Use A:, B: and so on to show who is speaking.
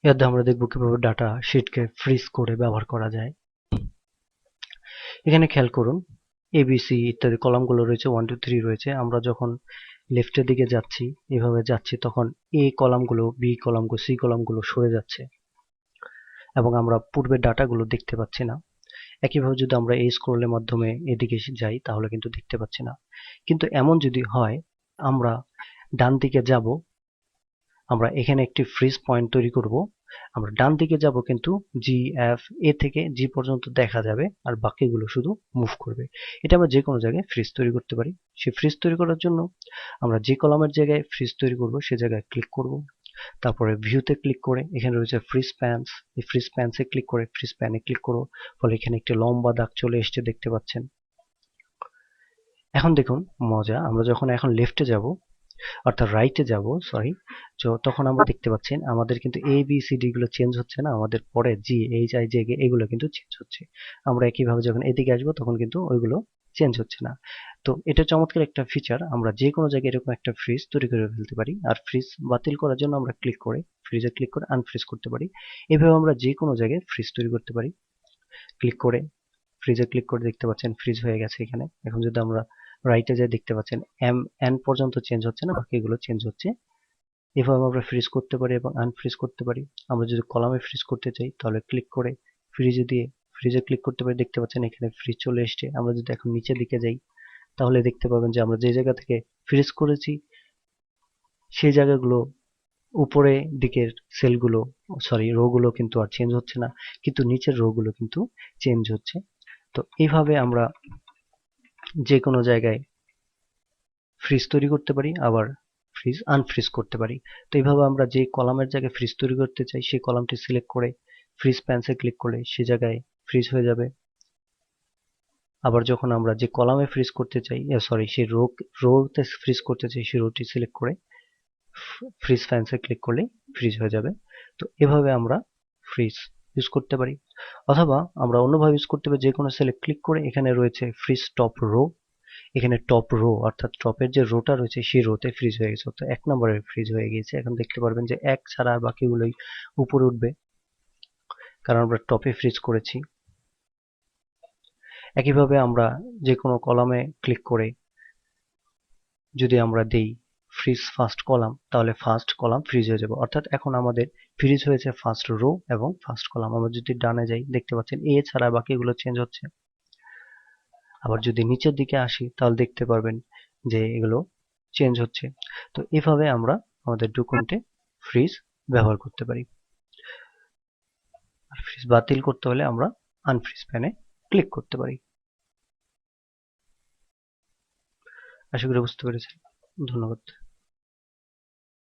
A: এর দ্বারা আমরা দেখব কিভাবে ডাটা শিটকে ফ্রিজ করে ব্যবহার করা যায়। এখানে খেয়াল করুন এবিসি ইত্যাদি কলামগুলো রয়েছে, 1 2 3 রয়েছে। আমরা যখন লেফটের দিকে যাচ্ছি, এভাবে যাচ্ছি, তখন এ কলামগুলো, বি কলামগুলো, সি কলামগুলো সরে যাচ্ছে এবং আমরা পূর্বের ডাটাগুলো দেখতে পাচ্ছি না। একইভাবে যদি আমরা এই স্ক্রলের মাধ্যমে এদিকে যাই তাহলে কিন্তু দেখতে পাচ্ছি না। কিন্তু এমন যদি হয় আমরা ডান দিকে যাব, আমরা এখানে একটি ফ্রিজ পয়েন্ট তৈরি করব। আমরা ডান দিকে যাব কিন্তু জি এফ এ থেকে জি পর্যন্ত দেখা যাবে আর বাকিগুলো শুধু মুভ করবে। এটা আমরা যে কোনো জায়গায় ফ্রিজ তৈরি করতে পারি। সেই ফ্রিজ তৈরি করার জন্য আমরা যে কলামের জায়গায় ফ্রিজ তৈরি করব সে জায়গায় ক্লিক করব, তারপরে ভিউতে ক্লিক করে এখানে রয়েছে ফ্রিজ প্যানস, এই ফ্রিজ প্যানসে ক্লিক করে ফ্রিজ প্যানে ক্লিক করব, ফলে এখানে একটি লম্বা দাগ চলে এসেছে দেখতে পাচ্ছেন। এখন দেখুন মজা, আমরা যখন এখন লেফটে যাব অর্থাৎ রাইটে যাব, সরি, তখন আমরা দেখতে পাচ্ছেন আমাদের কিন্তু এ বি সি ডি গুলো চেঞ্জ হচ্ছে না, আমাদের পরে G H I J K এগুলো কিন্তু চেঞ্জ হচ্ছে। আমরা একইভাবে যখন এদিকে আসবো তখন কিন্তু ওইগুলো চেঞ্জ হচ্ছে না। তো এটা চমৎকার একটা ফিচার, আমরা যে কোনো জায়গায় এরকম একটা ফ্রিজ তৈরি করে ফেলতে পারি। আর ফ্রিজ বাতিল করার জন্য আমরা ক্লিক করে ফ্রিজে ক্লিক করে আনফ্রিজ করতে পারি। এভাবে আমরা যে কোনো জায়গায় ফ্রিজ তৈরি করতে পারি। ক্লিক করে ফ্রিজে ক্লিক করে দেখতে পাচ্ছেন ফ্রিজ হয়ে গেছে এখানে। এখন যদি আমরা রাইটে যাই দেখতে পাচ্ছেন এম এন পর্যন্ত চেঞ্জ হচ্ছে না, বাকিগুলো চেঞ্জ হচ্ছে। এভাবে আমরা ফ্রিজ করতে পারি এবং আনফ্রিজ করতে পারি। আমরা যদি কলামে ফ্রিজ করতে চাই তাহলে ক্লিক করে ফ্রিজে দিয়ে ফ্রিজে ক্লিক করতে পারি, দেখতে পাচ্ছেন এখানে ফ্রিজ চলে এসছে। আমরা যদি এখন নিচের দিকে যাই তাহলে দেখতে পাবেন যে আমরা যে জায়গা থেকে ফ্রিজ করেছি সেই জায়গাগুলো, উপরে দিকের সেলগুলো, সরি রো গুলো কিন্তু আর চেঞ্জ হচ্ছে না, কিন্তু নিচের রো গুলো কিন্তু চেঞ্জ হচ্ছে। তো এইভাবে আমরা যে কোনো জায়গায় ফ্রিজ তৈরি করতে পারি, আবার ফ্রিজ আনফ্রিজ করতে পারি। তো এইভাবে আমরা যে কলামের জায়গায় ফ্রিজ তৈরি করতে চাই সেই কলামটি সিলেক্ট করে ফ্রিজ প্যানসে ক্লিক করলে সে জায়গায় ফ্রিজ হয়ে যাবে। আবার যখন আমরা যে কলামে ফ্রিজ করতে চাই, সরি, সেই রোতে ফ্রিজ করতে চাই সেই রোটি সিলেক্ট করে ফ্রিজ প্যানসে ক্লিক করলে ফ্রিজ হয়ে যাবে। তো এভাবে আমরা ফ্রিজ ইউজ করতে পারি। অথবা আমরা অন্যভাবে ইউজ করতে পারি, যে কোনো সেলে ক্লিক করে এখানে রয়েছে ফ্রিজ টপ রো, এখানে টপ রো অর্থাৎ টপের যে রোটা রয়েছে সেই রোতে ফ্রিজ হয়ে গেছে, তো 1 নম্বরের ফ্রিজ হয়ে গিয়েছে। এখন দেখতে পারবেন যে 1 ছাড়া আর বাকিগুলোই উপরে উঠবে, কারণ আমরা টপে ফ্রিজ করেছি। একইভাবে আমরা যে কোনো কলামে ক্লিক করে যদি আমরা দেই ফ্রিজ ফার্স্ট কলাম, তাহলে ফার্স্ট কলাম ফ্রিজ হয়ে যাবে। অর্থাৎ এখন আমাদের ফ্রিজ হয়েছে ফার্স্ট রো এবং ফার্স্ট কলাম। আমরা যদি ডানে যাই দেখতে পাচ্ছেন এ ছাড়া বাকিগুলো চেঞ্জ হচ্ছে। আবার যদি নিচের দিকে আসি তাহলে দেখতে পারবেন যে এগুলো চেঞ্জ হচ্ছে। তো এভাবে আমরা আমাদের ডকুমেন্টে ফ্রিজ ব্যবহার করতে পারি। আর ফ্রিজ বাতিল করতে হলে আমরা আনফ্রিজ প্যানে ক্লিক করতে পারি। আশা করি বুঝতে পেরেছেন। ধন্যবাদ।